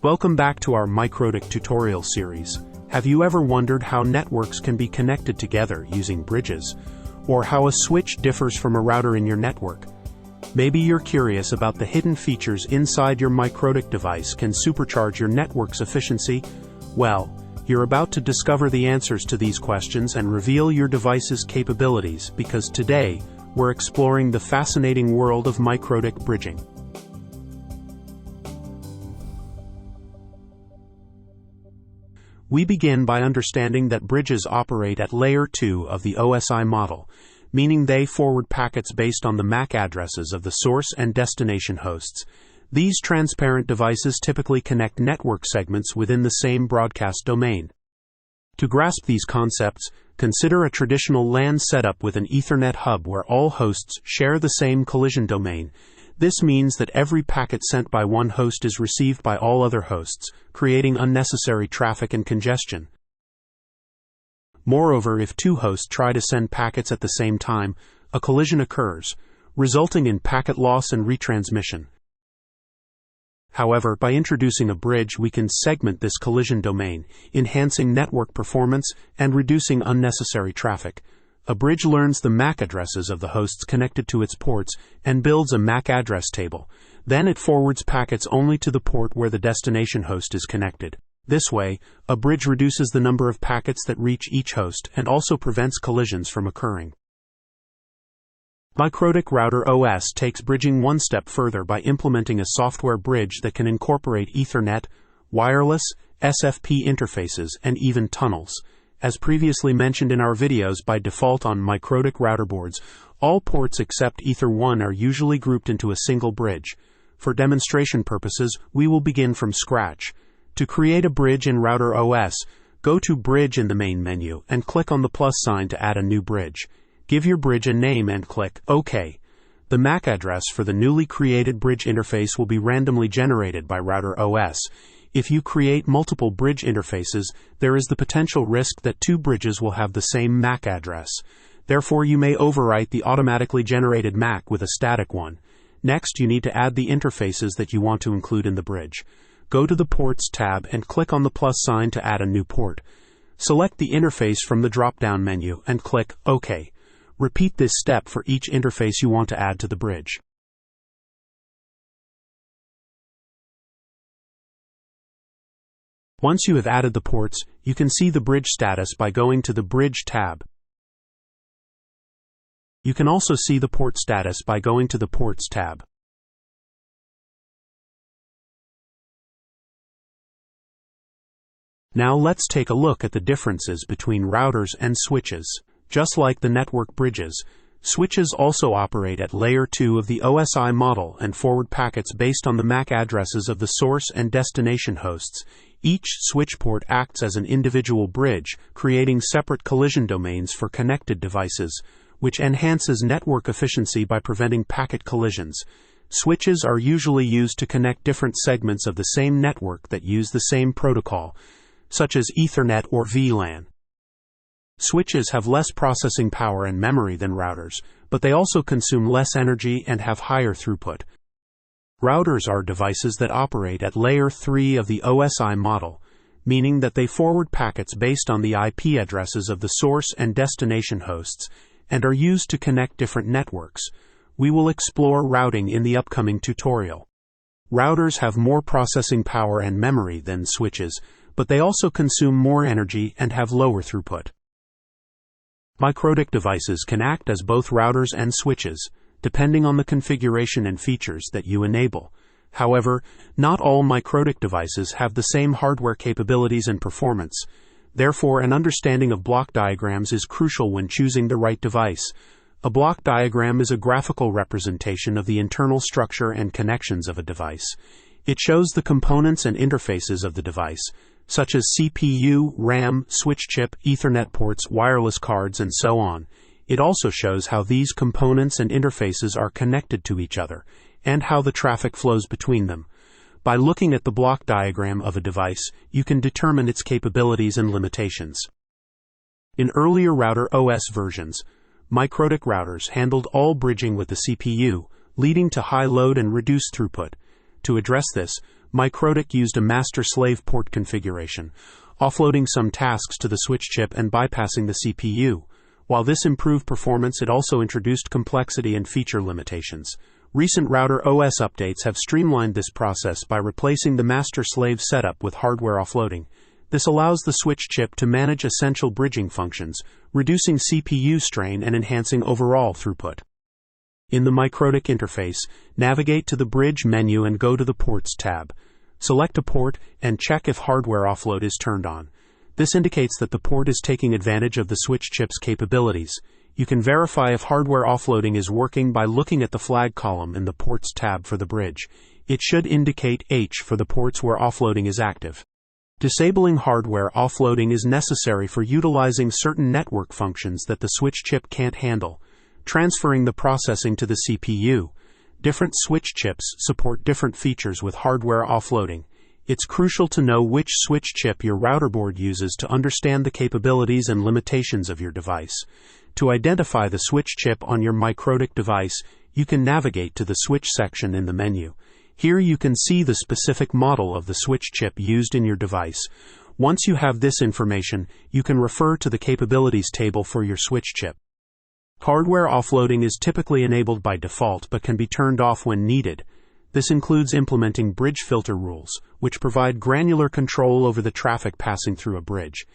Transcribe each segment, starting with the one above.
Welcome back to our MikroTik tutorial series. Have you ever wondered how networks can be connected together using bridges, or how a switch differs from a router in your network? Maybe you're curious about the hidden features inside your MikroTik device can supercharge your network's efficiency? Well, you're about to discover the answers to these questions and reveal your device's capabilities, because today, we're exploring the fascinating world of MikroTik bridging. We begin by understanding that bridges operate at layer 2 of the OSI model, meaning they forward packets based on the MAC addresses of the source and destination hosts. These transparent devices typically connect network segments within the same broadcast domain. To grasp these concepts, consider a traditional LAN setup with an Ethernet hub where all hosts share the same collision domain. This means that every packet sent by one host is received by all other hosts, creating unnecessary traffic and congestion. Moreover, if two hosts try to send packets at the same time, a collision occurs, resulting in packet loss and retransmission. However, by introducing a bridge, we can segment this collision domain, enhancing network performance and reducing unnecessary traffic. A bridge learns the MAC addresses of the hosts connected to its ports and builds a MAC address table. Then it forwards packets only to the port where the destination host is connected. This way, a bridge reduces the number of packets that reach each host and also prevents collisions from occurring. MikroTik RouterOS takes bridging one step further by implementing a software bridge that can incorporate Ethernet, wireless, SFP interfaces, and even tunnels. As previously mentioned in our videos, by default on MikroTik router boards, all ports except Ether1 are usually grouped into a single bridge. For demonstration purposes, we will begin from scratch. To create a bridge in RouterOS, go to Bridge in the main menu and click on the plus sign to add a new bridge. Give your bridge a name and click OK. The MAC address for the newly created bridge interface will be randomly generated by RouterOS. If you create multiple bridge interfaces, there is the potential risk that two bridges will have the same MAC address. Therefore, you may overwrite the automatically generated MAC with a static one. Next, you need to add the interfaces that you want to include in the bridge. Go to the Ports tab and click on the plus sign to add a new port. Select the interface from the drop-down menu and click OK. Repeat this step for each interface you want to add to the bridge. Once you have added the ports, you can see the bridge status by going to the Bridge tab. You can also see the port status by going to the Ports tab. Now let's take a look at the differences between routers and switches. Just like the network bridges, switches also operate at layer 2 of the OSI model and forward packets based on the MAC addresses of the source and destination hosts. Each switch port acts as an individual bridge, creating separate collision domains for connected devices, which enhances network efficiency by preventing packet collisions. Switches are usually used to connect different segments of the same network that use the same protocol, such as Ethernet or VLAN. Switches have less processing power and memory than routers, but they also consume less energy and have higher throughput. Routers are devices that operate at layer 3 of the OSI model, meaning that they forward packets based on the IP addresses of the source and destination hosts, and are used to connect different networks. We will explore routing in the upcoming tutorial. Routers have more processing power and memory than switches, but they also consume more energy and have lower throughput. MikroTik devices can act as both routers and switches, depending on the configuration and features that you enable. However, not all MikroTik devices have the same hardware capabilities and performance. Therefore, an understanding of block diagrams is crucial when choosing the right device. A block diagram is a graphical representation of the internal structure and connections of a device. It shows the components and interfaces of the device, such as CPU, RAM, switch chip, Ethernet ports, wireless cards, and so on. It also shows how these components and interfaces are connected to each other, and how the traffic flows between them. By looking at the block diagram of a device, you can determine its capabilities and limitations. In earlier RouterOS versions, MikroTik routers handled all bridging with the CPU, leading to high load and reduced throughput. To address this, MikroTik used a master-slave port configuration, offloading some tasks to the switch chip and bypassing the CPU. While this improved performance, it also introduced complexity and feature limitations. Recent RouterOS updates have streamlined this process by replacing the master-slave setup with hardware offloading. This allows the switch chip to manage essential bridging functions, reducing CPU strain and enhancing overall throughput. In the MikroTik interface, navigate to the Bridge menu and go to the Ports tab. Select a port and check if hardware offload is turned on. This indicates that the port is taking advantage of the switch chip's capabilities. You can verify if hardware offloading is working by looking at the flag column in the Ports tab for the bridge. It should indicate H for the ports where offloading is active. Disabling hardware offloading is necessary for utilizing certain network functions that the switch chip can't handle, transferring the processing to the CPU. Different switch chips support different features with hardware offloading. It's crucial to know which switch chip your router board uses to understand the capabilities and limitations of your device. To identify the switch chip on your MikroTik device, you can navigate to the Switch section in the menu. Here you can see the specific model of the switch chip used in your device. Once you have this information, you can refer to the capabilities table for your switch chip. Hardware offloading is typically enabled by default but can be turned off when needed. This includes implementing bridge filter rules, which provide granular control over the traffic passing through a bridge.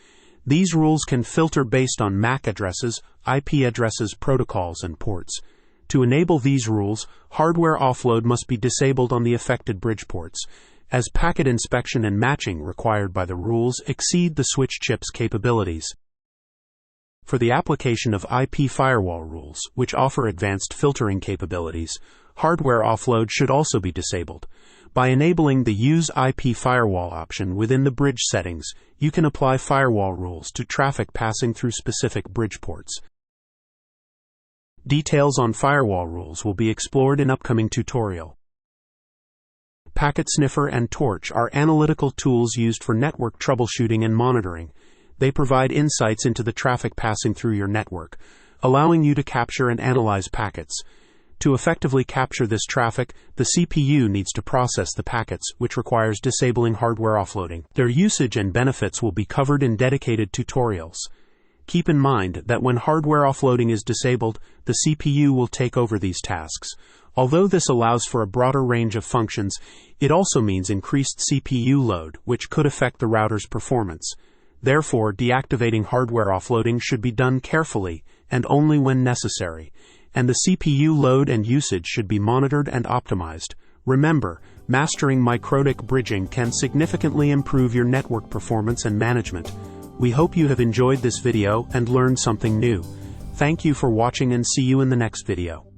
These rules can filter based on MAC addresses, IP addresses, protocols, and ports. To enable these rules, hardware offload must be disabled on the affected bridge ports, as packet inspection and matching required by the rules exceed the switch chip's capabilities. For the application of IP firewall rules, which offer advanced filtering capabilities, hardware offload should also be disabled. By enabling the Use IP Firewall option within the bridge settings, you can apply firewall rules to traffic passing through specific bridge ports. Details on firewall rules will be explored in upcoming tutorial. Packet Sniffer and Torch are analytical tools used for network troubleshooting and monitoring. They provide insights into the traffic passing through your network, allowing you to capture and analyze packets. To effectively capture this traffic, the CPU needs to process the packets, which requires disabling hardware offloading. Their usage and benefits will be covered in dedicated tutorials. Keep in mind that when hardware offloading is disabled, the CPU will take over these tasks. Although this allows for a broader range of functions, it also means increased CPU load, which could affect the router's performance. Therefore, deactivating hardware offloading should be done carefully and only when necessary, and the CPU load and usage should be monitored and optimized. Remember, mastering MikroTik bridging can significantly improve your network performance and management. We hope you have enjoyed this video and learned something new. Thank you for watching and see you in the next video.